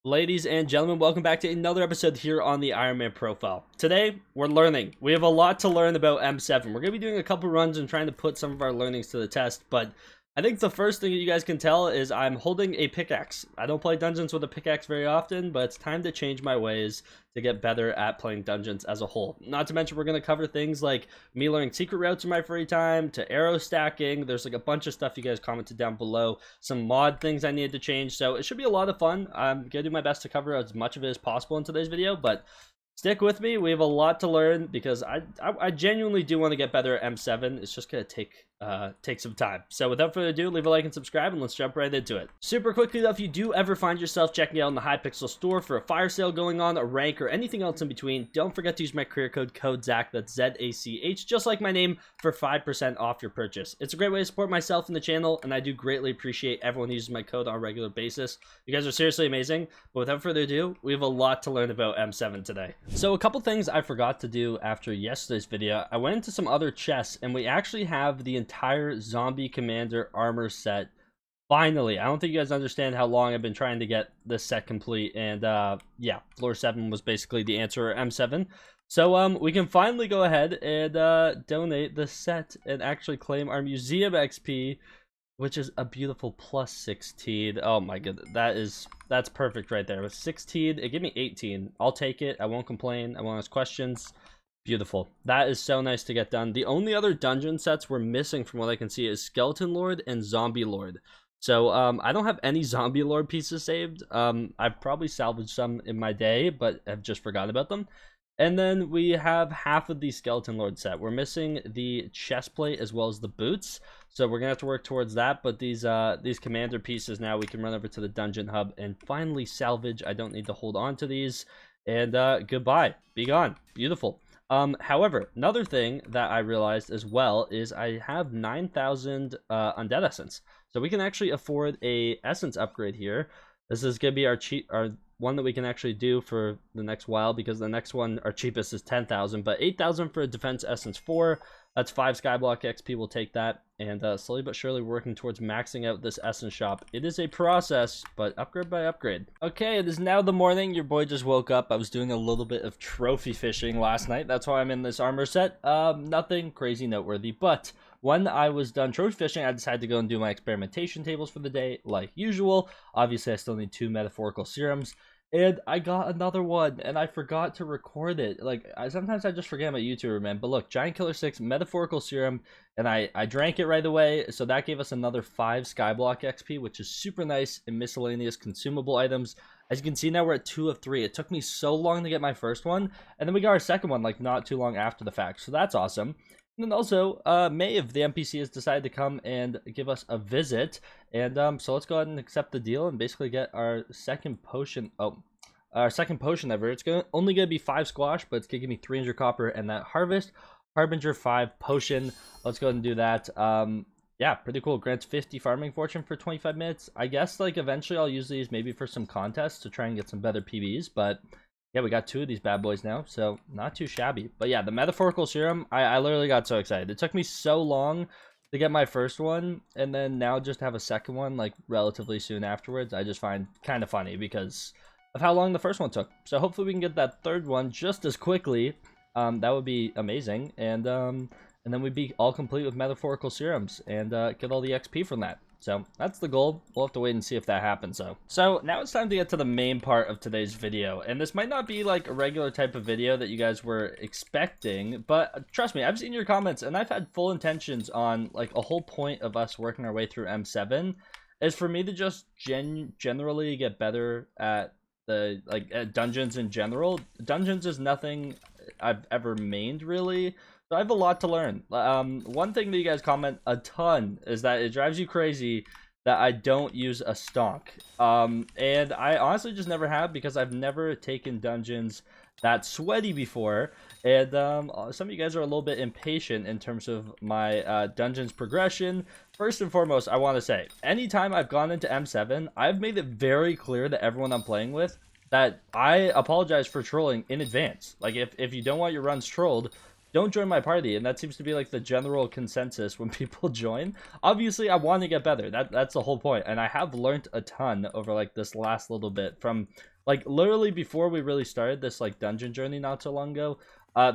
Ladies and gentlemen, welcome back to another episode here on the Ironman profile. Today, we're learning. We have a lot to learn about M7. We're going to be doing a couple runs and trying to put some of our learnings to the test, but I think the first thing that you guys can tell is I'm holding a pickaxe. I don't play dungeons with a pickaxe very often, but it's time to change my ways to get better at playing dungeons as a whole. Not to mention, we're going to cover things like me learning secret routes in my free time, to arrow stacking. There's like a bunch of stuff you guys commented down below. Some mod things I needed to change, so it should be a lot of fun. I'm going to do my best to cover as much of it as possible in today's video, but stick with me. We have a lot to learn because I genuinely do want to get better at M7. It's just going to take some time. So without further ado, leave a like and subscribe, and let's jump right into it. Super quickly though, if you do ever find yourself checking out in the Hypixel store for a fire sale going on, a rank, or anything else in between, don't forget to use my career code Zach, that's Z-A-C-H, just like my name, for 5% off your purchase. It's a great way to support myself and the channel, and I do greatly appreciate everyone who uses my code on a regular basis. You guys are seriously amazing. But without further ado, we have a lot to learn about M7 today. So a couple things I forgot to do after yesterday's video. I went into some other chests, and we actually have the entire Zombie Commander armor set. Finally, I don't think you guys understand how long I've been trying to get this set complete, and yeah, floor 7 was basically the answer, M7. So we can finally go ahead and donate the set and actually claim our museum XP, which is a beautiful plus 16. Oh my goodness, that's perfect right there. With 16, it gave me 18. I'll take it. I won't complain. I won't ask questions. Beautiful. That is so nice to get done. The only other dungeon sets we're missing from what I can see is Skeleton Lord and Zombie Lord. So I don't have any Zombie Lord pieces saved. I've probably salvaged some in my day, but have just forgotten about them. And then we have half of the Skeleton Lord set. We're missing the chest plate as well as the boots. So we're gonna have to work towards that. But these commander pieces now we can run over to the dungeon hub and finally salvage. I don't need to hold on to these. And goodbye. Be gone. Beautiful. However, another thing that I realized as well is I have 9,000 undead essence. So we can actually afford a essence upgrade here. This is gonna be our one that we can actually do for the next while, because the next one, our cheapest, is 10,000, but 8,000 for a defense essence 4. That's 5 skyblock XP. We'll take that, and slowly but surely we're working towards maxing out this essence shop. It is a process, but upgrade by upgrade. Okay, it is now the morning. Your boy just woke up. I was doing a little bit of trophy fishing last night. That's why I'm in this armor set. Nothing crazy noteworthy, but when I was done trophy fishing, I decided to go and do my experimentation tables for the day, like usual. Obviously, I still need 2 metaphorical serums, and I got another one, and I forgot to record it. Like, sometimes I just forget I'm a YouTuber, man. But look, Giant Killer 6 metaphorical serum, and I drank it right away, so that gave us another 5 skyblock XP, which is super nice, in miscellaneous consumable items. As you can see, now we're at 2 of 3. It took me so long to get my first one, and then we got our second one, like, not too long after the fact, so that's awesome. And then also, Maeve, the NPC, has decided to come and give us a visit. And so let's go ahead and accept the deal and basically get our second potion. Oh, our second potion ever. It's only going to be 5 squash, but it's going to give me 300 copper and that Harvest Harbinger 5 potion. Let's go ahead and do that. Yeah, pretty cool. Grants 50 farming fortune for 25 minutes. I guess, like, eventually I'll use these maybe for some contests to try and get some better PBs, but yeah, we got 2 of these bad boys now, so not too shabby. But yeah, the metaphorical serum, I literally got so excited. It took me so long to get my first one, and then now just have a second one, like, relatively soon afterwards, I just find kind of funny because of how long the first one took. So hopefully we can get that third one just as quickly. That would be amazing. And then we'd be all complete with metaphorical serums and get all the XP from that. So that's the goal. We'll have to wait and see if that happens, though. So now it's time to get to the main part of today's video. And this might not be like a regular type of video that you guys were expecting, but trust me, I've seen your comments and I've had full intentions on, like, a whole point of us working our way through M7 is for me to just generally get better at the, like, at dungeons in general. Dungeons is nothing I've ever mained, really. So I have a lot to learn. One thing that you guys comment a ton is that it drives you crazy that I don't use a stonk. And I honestly just never have, because I've never taken dungeons that sweaty before. And some of you guys are a little bit impatient in terms of my dungeons progression. First and foremost, I want to say, anytime I've gone into M7, I've made it very clear to everyone I'm playing with that I apologize for trolling in advance. Like, if you don't want your runs trolled, don't join my party, and that seems to be like the general consensus when people join. Obviously, I want to get better. That's the whole point, and I have learned a ton over like this last little bit from like literally before we really started this like dungeon journey not so long ago.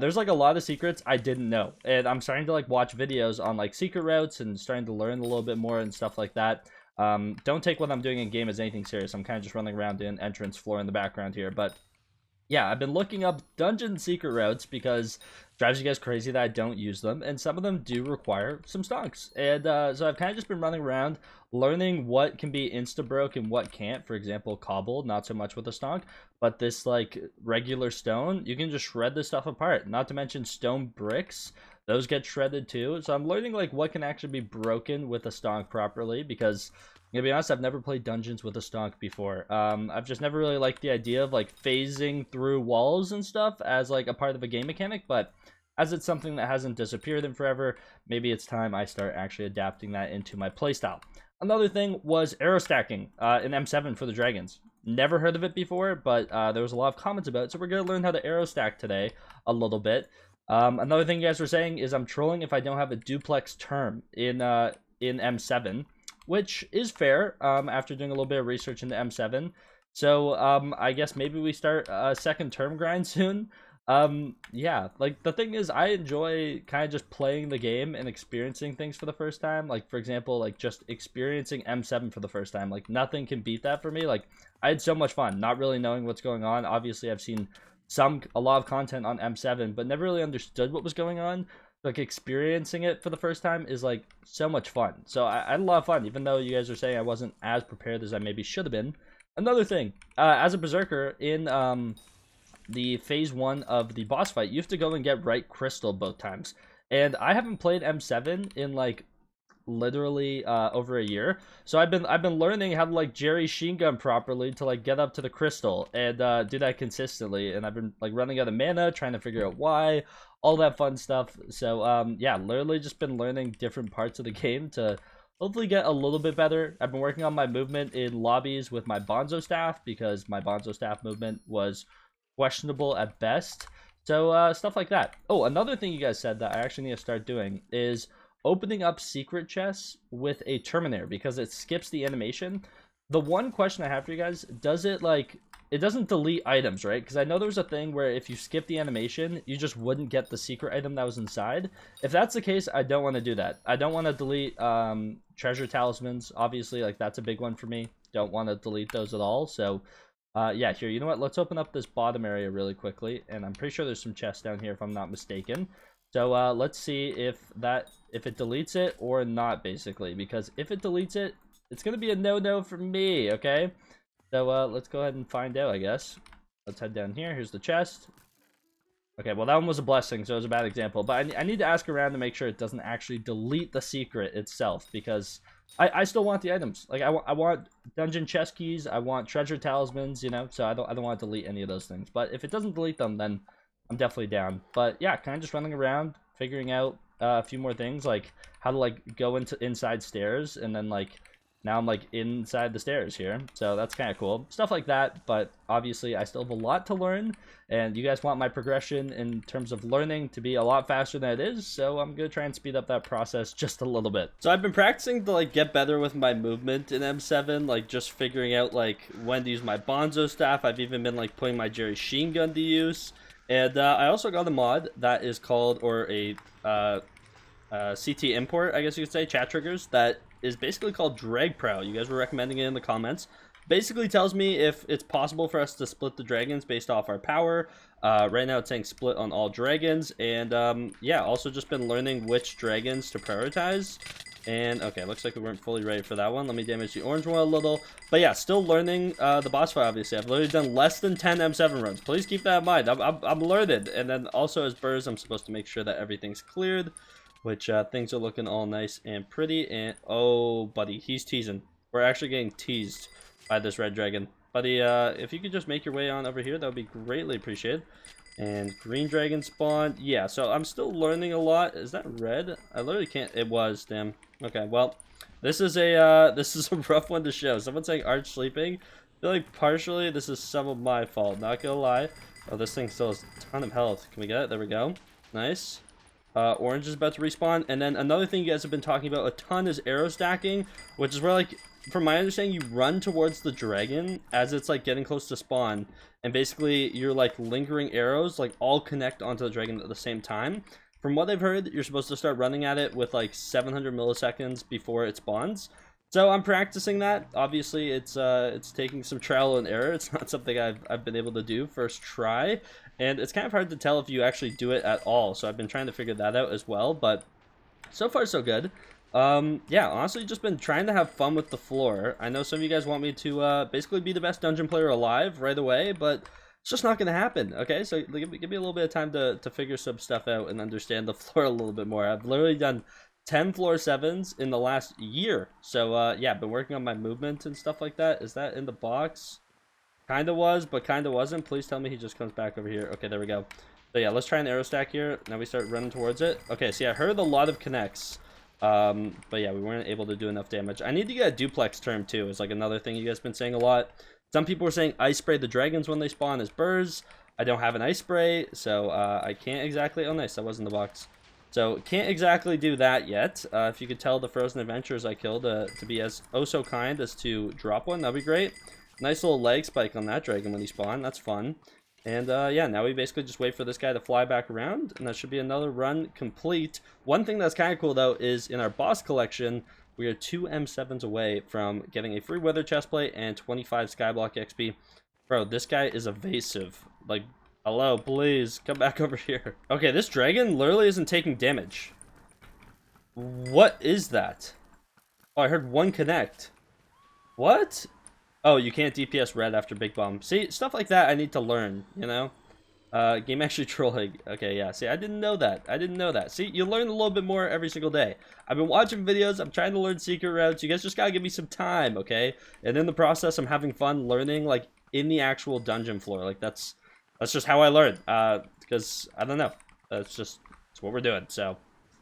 There's like a lot of secrets I didn't know, and I'm starting to like watch videos on like secret routes and starting to learn a little bit more and stuff like that. Don't take what I'm doing in game as anything serious. I'm kind of just running around in entrance floor in the background here, but yeah, I've been looking up dungeon secret routes because it drives you guys crazy that I don't use them, and some of them do require some stonks. And so I've kind of just been running around learning what can be insta-broke and what can't. For example, cobble, not so much with a stonk, but this like regular stone, you can just shred this stuff apart. Not to mention stone bricks, those get shredded too. So I'm learning like what can actually be broken with a stonk properly, because to be honest, I've never played dungeons with a stonk before. I've just never really liked the idea of like phasing through walls and stuff as like a part of a game mechanic, but as it's something that hasn't disappeared in forever, maybe it's time I start actually adapting that into my playstyle. Another thing was arrow stacking in M7 for the dragons. Never heard of it before, but there was a lot of comments about it, so we're going to learn how to arrow stack today a little bit. Another thing you guys were saying is I'm trolling if I don't have a duplex term in M7. Which is fair after doing a little bit of research into M7. So I guess maybe we start a second term grind soon. Yeah, like the thing is I enjoy kind of just playing the game and experiencing things for the first time. Like for example, like just experiencing M7 for the first time. Like nothing can beat that for me. Like I had so much fun not really knowing what's going on. Obviously I've seen a lot of content on M7, but never really understood what was going on. Like experiencing it for the first time is like so much fun. So I had a lot of fun, even though you guys are saying I wasn't as prepared as I maybe should have been. Another thing, as a berserker in the phase 1 of the boss fight, you have to go and get right crystal both times. And I haven't played M7 in like literally over a year, so I've been learning how to like Jerry Sheen gun properly to like get up to the crystal and do that consistently, and I've been like running out of mana trying to figure out why, all that fun stuff. So yeah, literally just been learning different parts of the game to hopefully get a little bit better. I've been working on my movement in lobbies with my bonzo staff because my bonzo staff movement was questionable at best. So stuff like that. Oh, another thing you guys said that I actually need to start doing is opening up secret chests with a Terminator because it skips the animation. The one question I have for you guys, does it like, it doesn't delete items, right? Because I know there was a thing where if you skip the animation, you just wouldn't get the secret item that was inside. If that's the case, I don't want to do that. I don't want to delete treasure talismans. Obviously, like that's a big one for me. Don't want to delete those at all. So yeah, here, you know what? Let's open up this bottom area really quickly. And I'm pretty sure there's some chests down here if I'm not mistaken. So let's see if it deletes it or not, basically, because if it deletes it, it's gonna be a no-no for me. Okay, so let's go ahead and find out, I guess. Let's head down here. Here's the chest. Okay, well that one was a blessing, so it was a bad example, but I need to ask around to make sure it doesn't actually delete the secret itself, because I still want the items. Like I want dungeon chest keys, I want treasure talismans, you know, so I don't want to delete any of those things. But if it doesn't delete them, then I'm definitely down. But yeah, kind of just running around, figuring out a few more things, like how to like go inside stairs, and then like now I'm like inside the stairs here. So that's kind of cool. Stuff like that, but obviously I still have a lot to learn, and you guys want my progression in terms of learning to be a lot faster than it is, so I'm gonna try and speed up that process just a little bit. So I've been practicing to like get better with my movement in M7, like just figuring out like when to use my bonzo staff. I've even been like putting my Jerry Sheen gun to use. And I also got a mod that is called, or a CT import, I guess you could say, chat triggers, that is basically called Drag Prow. You guys were recommending it in the comments. Basically tells me if it's possible for us to split the dragons based off our power. Right now it's saying split on all dragons. And yeah, also just been learning which dragons to prioritize. And okay, looks like we weren't fully ready for that one. Let me damage the orange one a little. But yeah, still learning the boss fight, obviously. I've literally done less than 10 M7 runs. Please keep that in mind. I'm learned. And then also as Burrs, I'm supposed to make sure that everything's cleared, which things are looking all nice and pretty. And oh, buddy, he's teasing. We're actually getting teased by this red dragon. Buddy, if you could just make your way on over here, that would be greatly appreciated. And green dragon spawn. Yeah, so I'm still learning a lot. Is that red? I literally can't. It was, damn. Okay, well, this is a rough one to show. Someone's saying Arch sleeping. I feel like partially this is some of my fault, not gonna lie. Oh, this thing still has a ton of health. Can we get it? There we go. Nice. Orange is about to respawn. And then another thing you guys have been talking about a ton is arrow stacking, which is where, like, from my understanding, you run towards the dragon as it's, like, getting close to spawn. And basically, you're, like, lingering arrows, like, all connect onto the dragon at the same time. From what I've heard, you're supposed to start running at it with, like, 700 milliseconds before it spawns. So I'm practicing that. Obviously, it's taking some trial and error. It's not something I've been able to do first try. And it's kind of hard to tell if you actually do it at all. So I've been trying to figure that out as well. But so far, so good. Yeah, honestly, just been trying to have fun with the floor. I know some of you guys want me to basically be the best dungeon player alive right away, but it's just not going to happen, okay? So give me a little bit of time to figure some stuff out and understand the floor a little bit more. I've literally done 10 floor 7s in the last year. So, yeah, I've been working on my movement and stuff like that. Is that in the box? Kind of was, but kind of wasn't. Please tell me he just comes back over here. Okay, there we go. So, yeah, let's try an arrow stack here. Now we start running towards it. Okay, see, I heard a lot of connects. But yeah, we weren't able to do enough damage. I need to get a duplex term too. It's like another thing you guys been saying a lot. Some people were saying ice spray the dragons when they spawn as burrs. I don't have an ice spray, so I can't exactly. Oh, nice, that was in the box. So can't exactly do that yet. If you could tell the frozen adventurers I killed to be as oh so kind as to drop one, that'd be great. Nice little leg spike on that dragon when he spawned. That's fun. And yeah, now we basically just wait for this guy to fly back around, and that should be another run complete. One thing that's kind of cool, though, is in our boss collection, we are 2 M7s away from getting a free weather chestplate and 25 Skyblock XP. Bro, this guy is evasive. Like, hello, please, come back over here. Okay, this dragon literally isn't taking damage. What is that? Oh, I heard one connect. What? Oh, you can't DPS red after Big Bomb. See, stuff like that I need to learn, you know? Game actually trolling. Okay, yeah, see, I didn't know that. I didn't know that. See, you learn a little bit more every single day. I've been watching videos. I'm trying to learn secret routes. You guys just gotta give me some time, okay? And in the process, I'm having fun learning, like, in the actual dungeon floor. Like, that's just how I learn. Because, I don't know. It's what we're doing. So,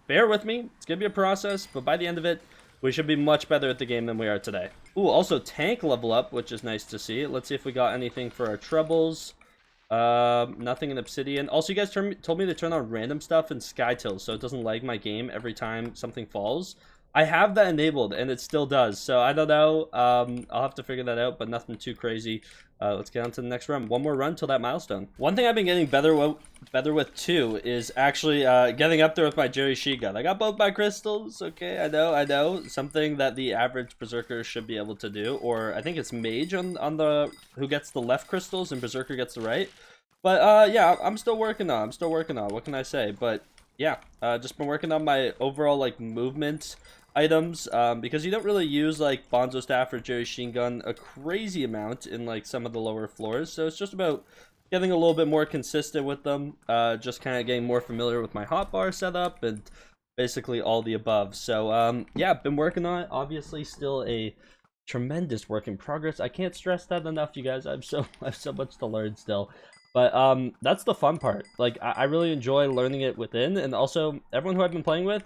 bear with me. It's gonna be a process, but by the end of it, we should be much better at the game than we are today. Ooh, also tank level up, which is nice to see. Let's see if we got anything for our troubles. Nothing in Obsidian. Also, you guys told me to turn on random stuff in Skytill, so it doesn't lag my game every time something falls. I have that enabled, and it still does. So I don't know. I'll have to figure that out, but nothing too crazy. Let's get on to the next run. One more run till that milestone. One thing I've been getting better with too is actually getting up there with my Jerry Sheet gun. I got both my crystals. Okay, I know. Something that the average berserker should be able to do, or I think it's mage on the who gets the left crystals and berserker gets the right. But yeah, I'm still working on. What can I say? But yeah, just been working on my overall like movement items, because you don't really use like Bonzo Staff or Jerry Sheen Gun a crazy amount in like some of the lower floors, so it's just about getting a little bit more consistent with them, just kind of getting more familiar with my hotbar setup and basically all the above. So yeah, been working on it. Obviously still a tremendous work in progress. I can't stress that enough, you guys. I have so much to learn still. But that's the fun part. Like I really enjoy learning it within, and also everyone who I've been playing with,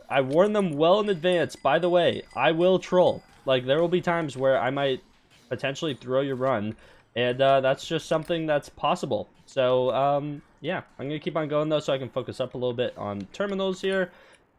I warned them well in advance. By the way, I will troll. Like, there will be times where I might potentially throw your run, and that's just something that's possible. So, yeah, I'm going to keep on going, though, so I can focus up a little bit on terminals here,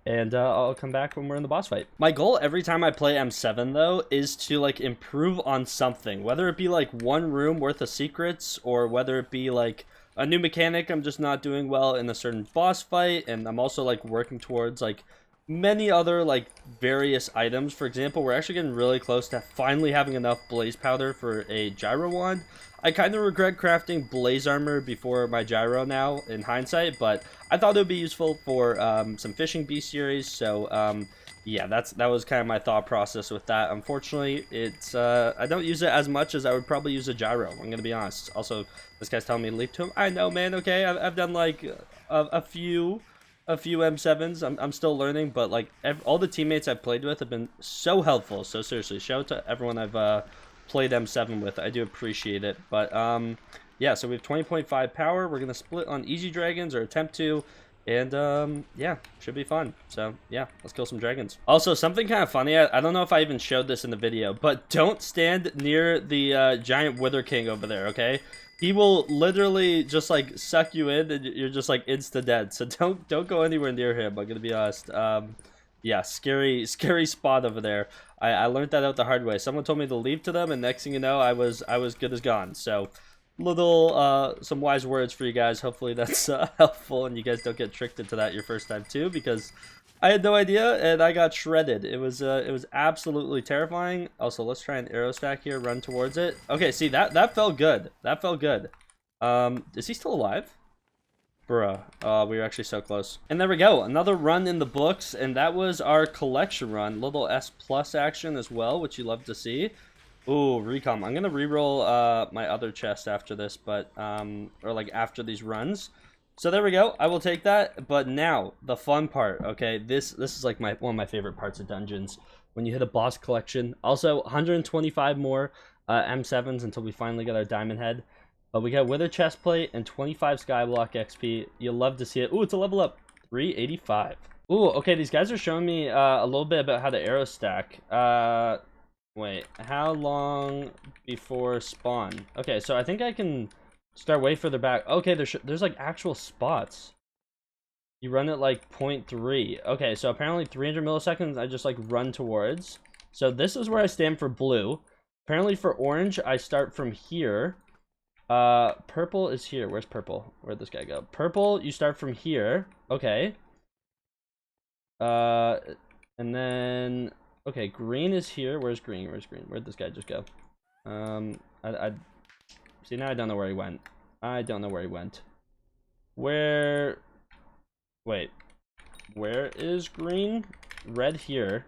and I'll come back when we're in the boss fight. My goal every time I play M7, though, is to, like, improve on something. Whether it be, like, one room worth of secrets, or whether it be, like, a new mechanic I'm just not doing well in a certain boss fight, and I'm also, like, working towards, like, many other, like, various items. For example, we're actually getting really close to finally having enough blaze powder for a gyro wand. I kind of regret crafting blaze armor before my gyro now, in hindsight, but I thought it would be useful for some fishing beast series, so, yeah, that was kind of my thought process with that. Unfortunately, it's, I don't use it as much as I would probably use a gyro, I'm gonna be honest. Also, this guy's telling me to leap to him. I know, man, okay, I've done, like, a few M7s. I'm still learning, but, like, all the teammates I've played with have been so helpful. So, seriously, shout out to everyone I've played M7 with. I do appreciate it. But, yeah, so we have 20.5 power. We're going to split on easy dragons, or attempt to. And yeah, should be fun. So yeah, let's kill some dragons. Also, something kind of funny, I don't know if I even showed this in the video, but don't stand near the giant Wither King over there, okay? He will literally just like suck you in and you're just like insta dead. So don't go anywhere near him, I'm gonna be honest. Yeah, scary spot over there. I learned that out the hard way. Someone told me to leave to them, and next thing you know, I was good as gone. So little some wise words for you guys. Hopefully that's helpful and you guys don't get tricked into that your first time too, because I had no idea and I got shredded. It was absolutely terrifying. Also, let's try an arrow stack here, run towards it. Okay, see, that felt good. That felt good. Is he still alive? Bruh, we were actually so close. And there we go, another run in the books, and that was our collection run. Little S+ action as well, which you love to see. Ooh, recom. I'm gonna reroll my other chest after this, but or like after these runs. So there we go. I will take that. But now the fun part. Okay, this is like one of my favorite parts of dungeons, when you hit a boss collection. Also, 125 more M7s until we finally get our diamond head. But we got Wither chestplate and 25 Skyblock XP. You'll love to see it. Ooh, it's a level up. 385. Ooh, okay. These guys are showing me a little bit about how to arrow stack. Wait, how long before spawn? Okay, so I think I can start way further back. Okay, there's like actual spots. You run at like 0.3. Okay, so apparently 300 milliseconds I just like run towards. So this is where I stand for blue. Apparently for orange, I start from here. Purple is here. Where's purple? Where'd this guy go? Purple, you start from here. Okay. And then... Okay, green is here. Where's green? Where's green? Where'd this guy just go? I see, now I don't know where he went. I don't know where he went. Where... Wait. Where is green? Red here.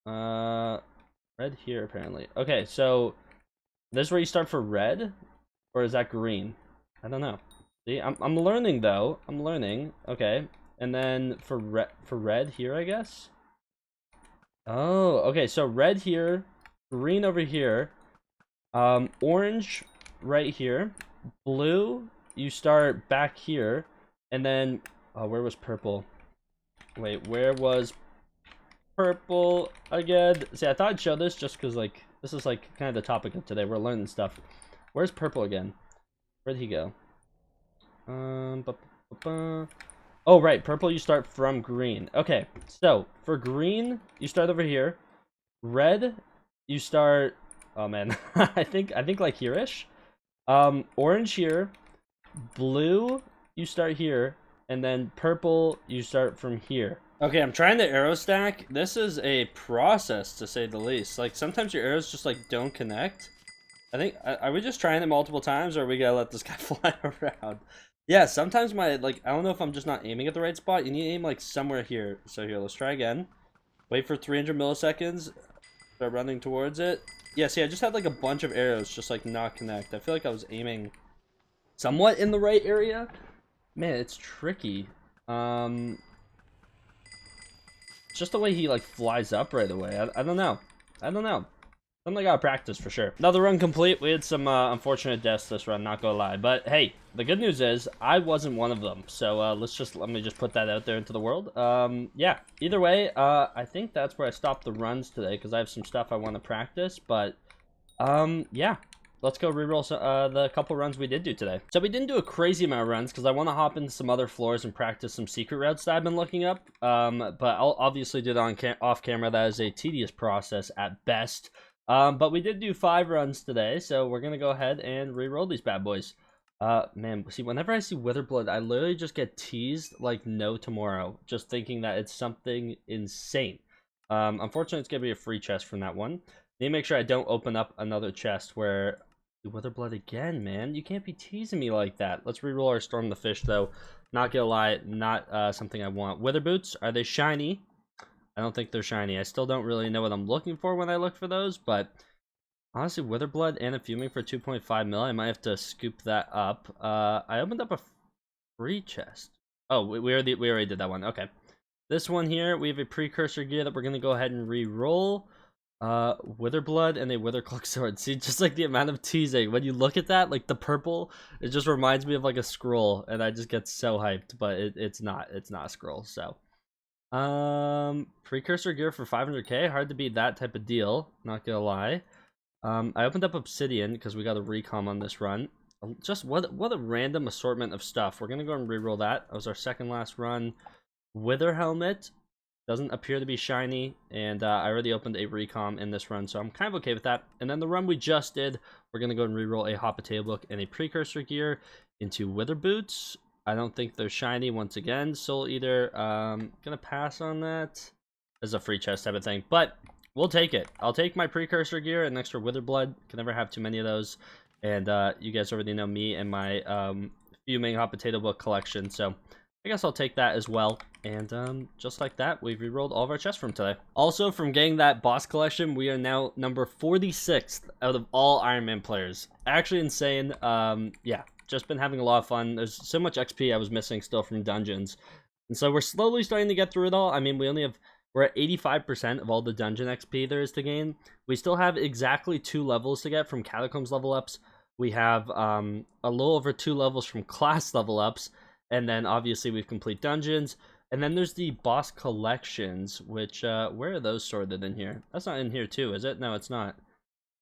Red here, apparently. Okay, so... This is where you start for red? Or is that green? I don't know. See, I'm learning, though. I'm learning. Okay. And then for red here, I guess? Oh, okay, so red here, green over here, orange right here, blue, you start back here, and then, oh, where was purple? Wait, where was purple again? See, I thought I'd show this just because, like, this is, like, kind of the topic of today. We're learning stuff. Where's purple again? Where'd he go? Oh, right. Purple, you start from green. Okay, so for green, you start over here. Red, you start... Oh, man. I think like here-ish. Orange here. Blue, you start here. And then purple, you start from here. Okay, I'm trying to arrow stack. This is a process, to say the least. Like, sometimes your arrows just, like, don't connect. I think... Are we just trying it multiple times, or are we gonna let this guy fly around? Yeah, sometimes I don't know if I'm just not aiming at the right spot. You need to aim like somewhere here. So here, let's try again. Wait for 300 milliseconds. Start running towards it. Yeah, see, I just had like a bunch of arrows just like not connect. I feel like I was aiming somewhat in the right area. Man, it's tricky. It's just the way he like flies up right away. I don't know. I don't know. Something I gotta practice for sure. Another run complete. We had some unfortunate deaths this run, not gonna lie. But hey, the good news is I wasn't one of them. So let me just put that out there into the world. Yeah. Either way, I think that's where I stopped the runs today because I have some stuff I want to practice. But yeah. Let's go reroll the couple runs we did do today. So we didn't do a crazy amount of runs because I want to hop into some other floors and practice some secret routes that I've been looking up. But I'll obviously do that off camera. That is a tedious process at best. But we did do 5 runs today, so we're gonna go ahead and re-roll these bad boys. Man, see, whenever I see Witherblood, I literally just get teased like no tomorrow, just thinking that it's something insane. Unfortunately, it's gonna be a free chest from that one. Need to make sure I don't open up another chest where Witherblood again, man. You can't be teasing me like that. Let's re-roll our Storm the Fish, though. Not gonna lie, not something I want. Wither boots, are they shiny? I don't think they're shiny. I still don't really know what I'm looking for when I look for those, but honestly, Witherblood and a Fuming for 2.5 mil. I might have to scoop that up. I opened up a free chest. Oh, we already did that one. Okay. This one here, we have a precursor gear that we're going to go ahead and re-roll. Witherblood and a Withercloak sword. See, just like the amount of teasing when you look at that, like the purple, it just reminds me of like a scroll, and I just get so hyped. But it's not a scroll. So precursor gear for 500k, hard to beat that type of deal, not gonna lie. I opened up obsidian because we got a recom on this run. Just what a random assortment of stuff. We're gonna go and reroll that. That was our second last run. Wither helmet doesn't appear to be shiny, and I already opened a recom in this run, so I'm kind of okay with that. And then the run we just did, we're gonna go and reroll a hot potato book and a precursor gear into wither boots. I don't think they're shiny once again. Soul Eater, gonna pass on that. As a free chest type of thing, but we'll take it. I'll take my precursor gear and extra wither blood. Can never have too many of those. And you guys already know me and my fuming hot potato book collection, so I guess I'll take that as well. And just like that, we've rerolled all of our chests from today. Also, from getting that boss collection, we are now number 46th out of all Iron Man players. Actually insane. Yeah, just been having a lot of fun. There's so much XP I was missing still from dungeons. And so we're slowly starting to get through it all. I mean, we're at 85% of all the dungeon XP there is to gain. We still have exactly 2 levels to get from Catacombs level ups. We have a little over 2 levels from class level ups. And then obviously we've complete dungeons. And then there's the boss collections, which, where are those sorted in here? That's not in here too, is it? No, it's not.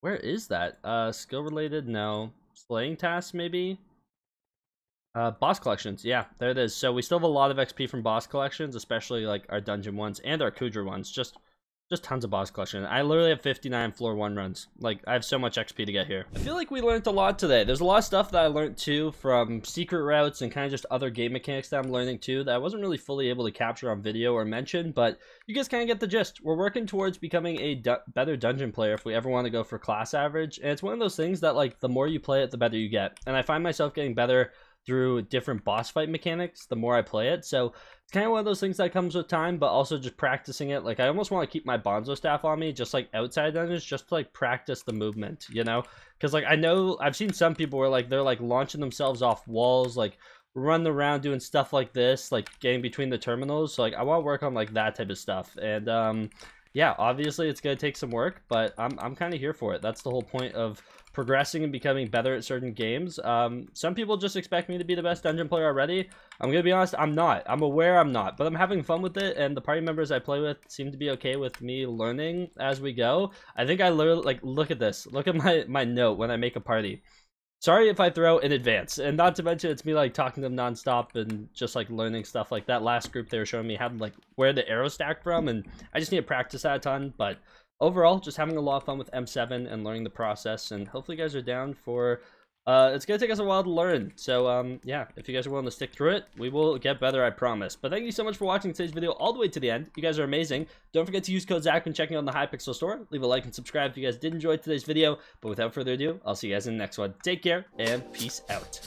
Where is that? Skill related? No. Slaying tasks, maybe? Boss collections, yeah, there it is. So we still have a lot of XP from boss collections, especially like our dungeon ones and our Kudra ones. Just tons of boss collection. I literally have 59 floor 1 runs. Like, I have so much XP to get here. I feel like we learned a lot today. There's a lot of stuff that I learned too from secret routes and kind of just other game mechanics that I'm learning too that I wasn't really fully able to capture on video or mention, but you guys kind of get the gist. We're working towards becoming a better dungeon player if we ever want to go for class average, and it's one of those things that, like, the more you play it, the better you get. And I find myself getting better through different boss fight mechanics the more I play it. So it's kind of one of those things that comes with time, but also just practicing it. Like, I almost want to keep my Bonzo staff on me, just like outside dungeons, just to like practice the movement, you know? Because like I know I've seen some people where like they're like launching themselves off walls, like running around doing stuff like this, like getting between the terminals. So like I want to work on like that type of stuff. And yeah, obviously it's gonna take some work, but I'm kind of here for it. That's the whole point of progressing and becoming better at certain games. Some people just expect me to be the best dungeon player already. I'm gonna be honest, I'm not. I'm aware I'm not, but I'm having fun with it, and the party members I play with seem to be okay with me learning as we go. I think I literally, like, look at this. Look at my note when I make a party. Sorry if I throw in advance, and not to mention it's me like talking to them nonstop and just like learning stuff. Like that last group they were showing me how to like where the arrow stacked from, and I just need to practice that a ton. But overall, just having a lot of fun with M7 and learning the process, and hopefully you guys are down for it's gonna take us a while to learn. So yeah, if you guys are willing to stick through it, we will get better, I promise. But thank you so much for watching today's video all the way to the end. You guys are amazing. Don't forget to use code Zach when checking out the Hypixel store. Leave a like and subscribe if you guys did enjoy today's video. But without further ado, I'll see you guys in the next one. Take care and peace out.